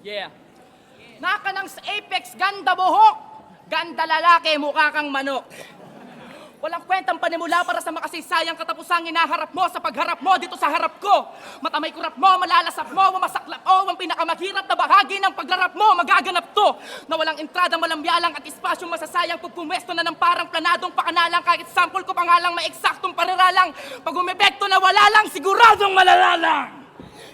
Yeah. Naka ng Apex, ganda buhok. Ganda lalaki, mukha kang manok. Walang kwentang panimula para sa makasiysayang katapusang hinaharap mo sa pagharap mo dito sa harap ko. Matamay kurap mo, malalasap mo, mamasaklap mo, ang pinakamahirap na bahagi ng paglarap mo, magaganap to. Na walang entrada, malamyalang at espasyong masasayang pagpumesto na ng parang planadong pakanalang kahit sample ko pa nga lang maeksaktong pariralang. Pag umepekto na wala lang, siguradong malalalang.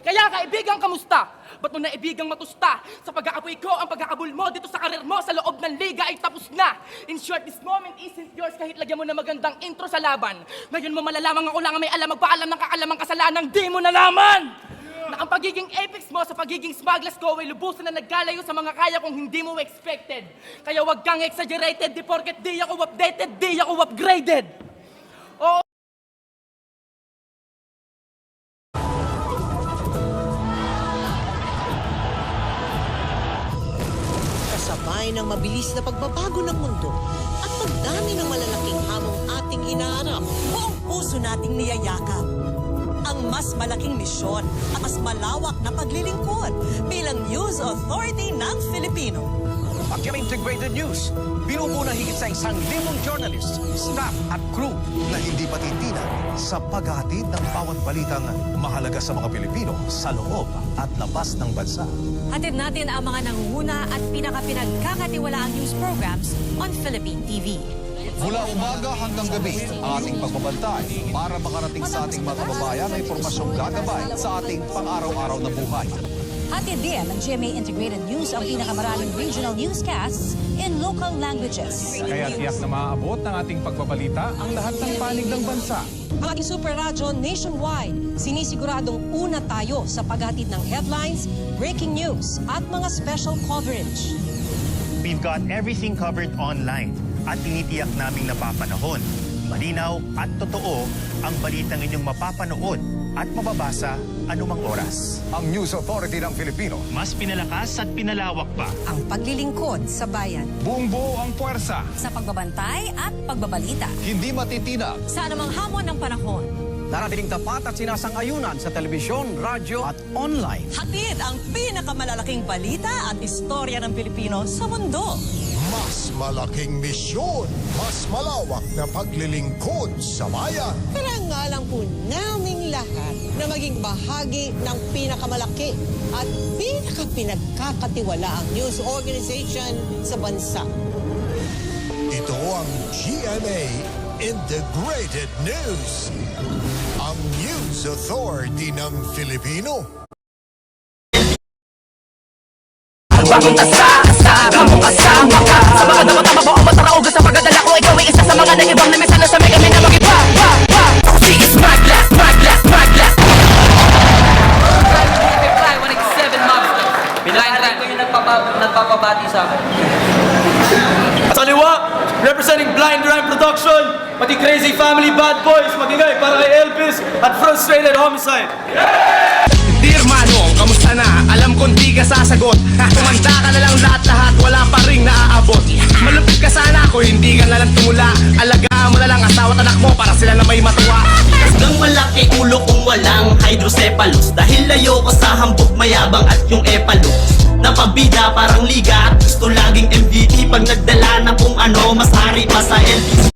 Kaya kaibigang kamusta? Ba't mo naibigang matusta? Sa pag-aapoy ko, ang pag-aabol mo dito sa karir mo sa loob ng liga ay tapos na. In short, this moment isn't yours kahit lagyan mo na magandang intro sa laban. Ngayon mo malalaman ako lang may alam magpaalam ng kakalamang kasalanang di mo nalaman. Na ang pagiging apex mo sa pagiging smuggler's ko ay lubusan na nagkalayo sa mga kaya kung hindi mo expected. Kaya wag kang exaggerated, di porket di ako updated, di ako upgraded. Oo. Kasabay ng mabilis na pagbabago ng mundo at pagdami ng malalaking hamong ating hinaharap, buong puso nating niyayakap ang mas malaking misyon at mas malawak na paglilingkod bilang News Authority ng Filipino. Akyang Integrated News, binubuo ng higit sa 1,000 journalist, staff at crew na hindi patitinag sa paghahatid ng bawat balitang mahalaga sa mga Pilipino sa loob at labas ng bansa. Hatid natin ang mga nangunguna at pinakapinagkakatiwalaang news programs on Philippine TV. Mula umaga hanggang gabi, ang ating pagbabantay para makarating sa ating mga kababayan ay impormasyong gagabay sa ating pang-araw-araw na buhay. Hatid din ng GMA Integrated News ang pinakamaraming regional newscasts in local languages. Kaya tiyak na maaabot ng ating pagbabalita ang lahat ng panig ng bansa. Ang ating super radyo nationwide, sinisiguradong una tayo sa paghatid ng headlines, breaking news at mga special coverage. We've got everything covered online at tinitiyak naming napapanahon. Malinaw at totoo ang balitang inyong mapapanood at mababasa anumang oras. Ang News Authority ng Filipino. Mas pinalakas at pinalawak pa. Ang paglilingkod sa bayan. Buong buo ang puwersa. Sa pagbabantay at pagbabalita. Hindi matitinag. Sa anumang hamon ng panahon. Naratiling tapat at sinasang-ayunan sa telebisyon, radyo at online. Hatid ang pinakamalalaking balita at istorya ng Pilipino sa mundo. Mas malaking misyon, mas malawak na paglilingkod sa bayan. Karangalan po naming lahat na maging bahagi ng pinakamalaki at pinakapinagkakatiwalaang news organization sa bansa. Ito ang GMA Integrated News, ang News Authority ng Filipino. Bagong kasama ka sa mga tama-tama mo ang matarauga sa pagdadala ko. Ikaw ay isa sa mga naibang na may sana sa may kami na mag-iba. Ako si Smuggler, Smuggler, Smuggler. Fly 187 Mobster. Blind ko yung nagpapabati sa akin. Sa liwa, representing Blind Rhyme Production, pati Crazy Family Bad Boys, magingay para kay Elvis at Frustrated Homicide. Dear Manong, kamusta na? Alam kong di ka sasagot. Tumanda ka na lang lahat-lahat, wala pa rin naaabot. Malupit ka sana ako, hindi ka na lang tumula. Alagaan mo na lang asawa at anak mo para sila na may matuwa. Hanggang malaki ulo kung walang hydrocephalus. Dahil layo ko sa hambog mayabang at yung epalus. Napabida parang liga at gusto laging MVP. Pag nagdala ng kung ano, mas hari pa sa LBC.